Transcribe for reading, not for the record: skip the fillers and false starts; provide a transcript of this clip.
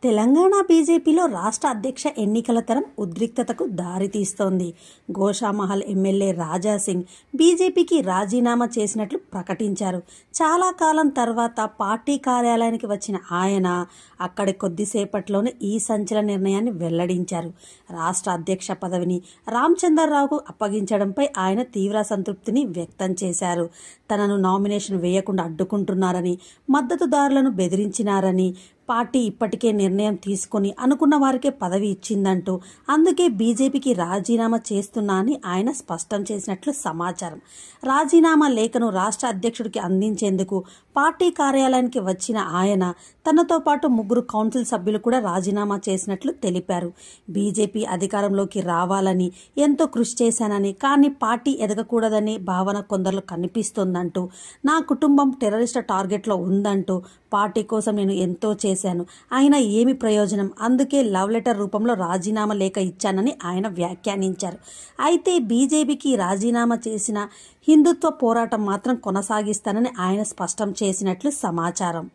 తెలంగాణ బీజేపీలో రాష్ట్ర అధ్యక్ష ఎన్నికల తరం ఉద్రిక్తతకు దారితీస్తోంది. గోషామహల్ ఎమ్మెల్యే రాజాసింగ్ బీజేపీకి రాజీనామా చేసినట్లు ప్రకటించారు. చాలా కాలం తర్వాత పార్టీ కార్యాలయానికి వచ్చిన ఆయన అక్కడి కొద్దిసేపట్లోనే ఈ సంచలన నిర్ణయాన్ని వెల్లడించారు. రాష్ట్ర అధ్యక్ష పదవిని రామచంద్రరావుకు అప్పగించడంపై ఆయన తీవ్ర అసంతృప్తిని వ్యక్తం చేశారు. తనను నామినేషన్ వేయకుండా అడ్డుకుంటున్నారని, మద్దతుదారులను బెదిరించినారని, పార్టీ ఇప్పటికే నిర్ణయం తీసుకుని అనుకున్న వారికే పదవి ఇచ్చిందంటూ అందుకే బీజేపీకి రాజీనామా చేస్తున్నా అని ఆయన స్పష్టం చేసినట్లు సమాచారం. రాజీనామా లేఖను రాష్ట్ర అధ్యక్షుడికి అందించేందుకు పార్టీ కార్యాలయానికి వచ్చిన ఆయన తనతో పాటు 3 కౌన్సిల్ సభ్యులు కూడా రాజీనామా చేసినట్లు తెలిపారు. బీజేపీ అధికారంలోకి రావాలని ఎంతో కృషి చేశానని, కానీ పార్టీ ఎదగకూడదనే భావన కొందరిలో కనిపిస్తోందంటూ, నా కుటుంబం టెర్రరిస్టు టార్గెట్లో ఉందంటూ, పార్టీ కోసం నేను ఎంతో చేశాను, అయినా ఏమి ప్రయోజనం, అందుకే లవ్ లెటర్ రూపంలో రాజీనామా లేఖ ఇచ్చానని ఆయన వ్యాఖ్యానించారు. అయితే బీజేపీకి రాజీనామా చేసిన హిందుత్వ పోరాటం మాత్రం కొనసాగిస్తానని ఆయన స్పష్టం చేసినట్లు సమాచారం.